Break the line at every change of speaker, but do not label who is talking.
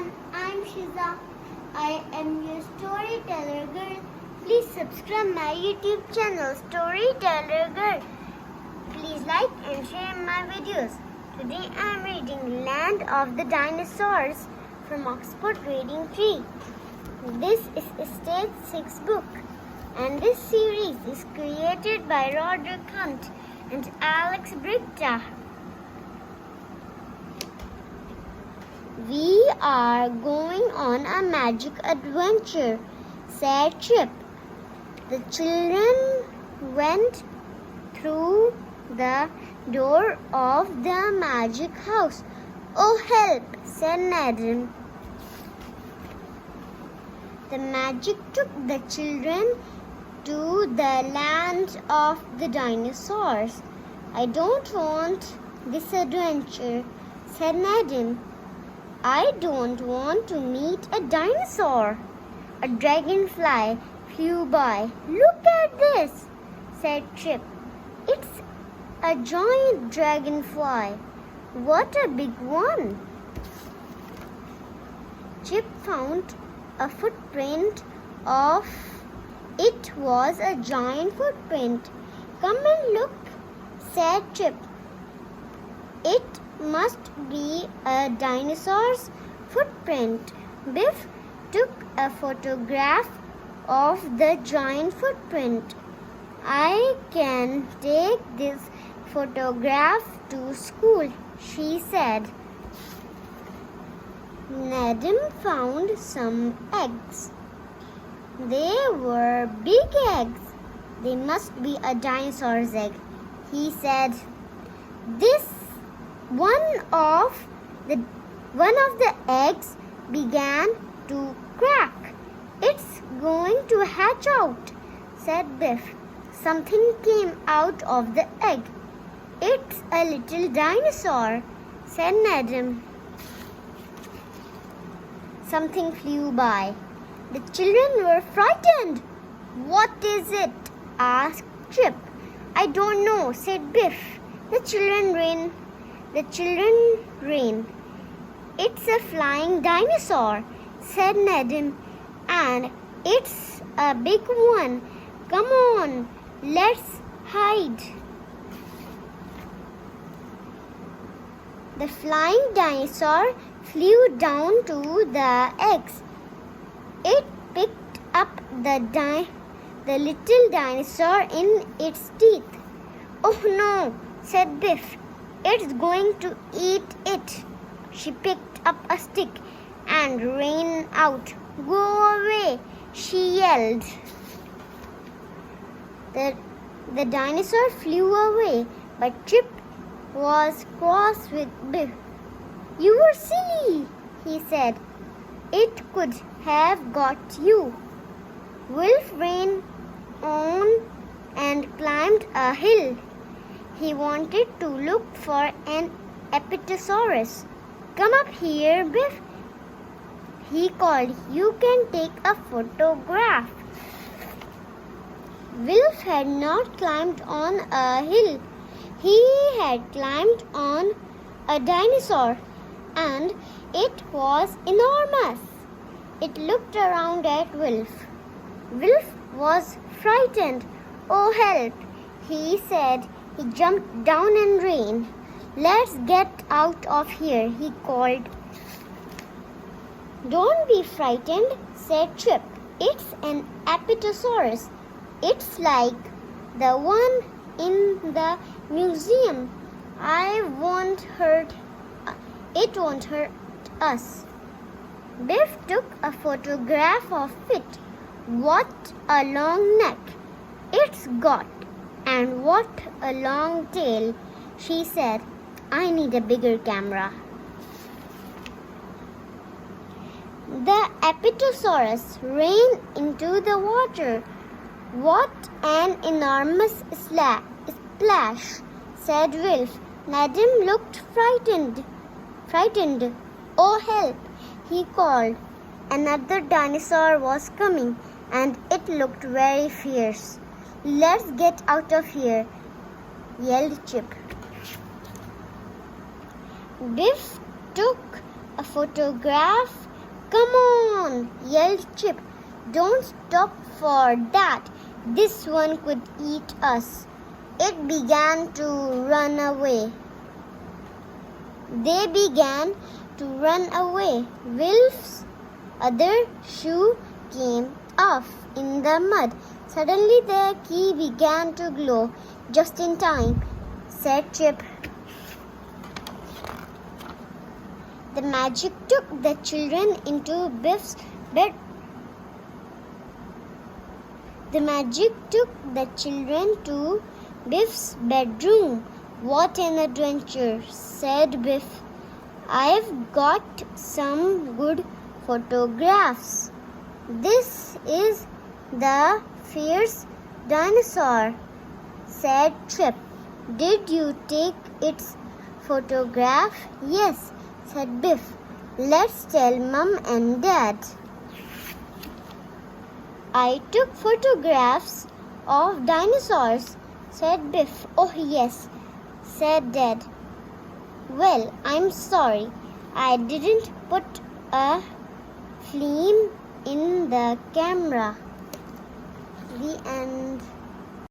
everyone, I'm Shiza. I am your storyteller girl. Please subscribe my YouTube channel, Storyteller Girl. Please like and share my videos. Today I am reading Land of the Dinosaurs from Oxford Reading Tree. This is a Stage 6 book, and this series is created by Roderick Hunt and Alex Britta. We are going on a magic adventure, said Chip. The children went through the door of the magic house. Oh, help, said Nedim. The magic took the children to the land of the dinosaurs. I don't want this adventure, said Nedim. I don't want to meet a dinosaur. A dragonfly flew by. Look at this, said Chip. It's a giant dragonfly. What a big one. Chip found a footprint of it was a giant footprint. Come and look, said Chip. It must be a dinosaur's footprint. Biff took a photograph of the giant footprint. I can take this photograph to school, she said. Nedim found some eggs. They were big eggs. They must be a dinosaur's egg, he said. This one of the eggs began to crack. It's going to hatch out, said Biff. Something came out of the egg. It's a little dinosaur, said Nedim. Something flew by. The children were frightened. What is it? Asked Chip. I don't know, said Biff. The children ran. It's a flying dinosaur, said Nedim, and it's a big one. Come on, let's hide. The flying dinosaur flew down to the eggs. It picked up the little dinosaur in its teeth. Oh no, said Biff. It's going to eat it. She picked up a stick and ran out. Go away, she yelled. The dinosaur flew away, but Chip was cross with Biff. You were silly, he said. It could have got you. Wilf ran on and climbed a hill. He wanted to look for an Apatosaurus. Come up here, Biff, he called. You can take a photograph. Wilf had not climbed on a hill. He had climbed on a dinosaur, and it was enormous. It looked around at Wilf. Wilf was frightened. Oh, help, he said. He jumped down and ran. Let's get out of here, he called. Don't be frightened, said Chip. It's an Apatosaurus. It's like the one in the museum. It won't hurt us. Biff took a photograph of it. What a long neck it's got. And what a long tail, she said. I need a bigger camera. The Apatosaurus ran into the water. What an enormous splash, said Wilf. Nedim looked frightened. Oh, help, he called. Another dinosaur was coming, and it looked very fierce. Let's get out of here, yelled Chip. Biff took a photograph Come on, yelled Chip. Don't stop for that. This one could eat us. It began to run away. They began to run away. Wilf's other shoe came off in the mud. Suddenly their key began to glow. Just in time, said Chip. The magic took the children into Biff's bed. The magic took the children to Biff's bedroom. What an adventure, said Biff. I've got some good photographs. This is the fierce dinosaur, said Chip. Did you take its photograph? Yes, said Biff. Let's tell Mum and Dad. I took photographs of dinosaurs, said Biff. Oh, yes, said Dad. Well, I'm sorry. I didn't put a film in the camera. The end.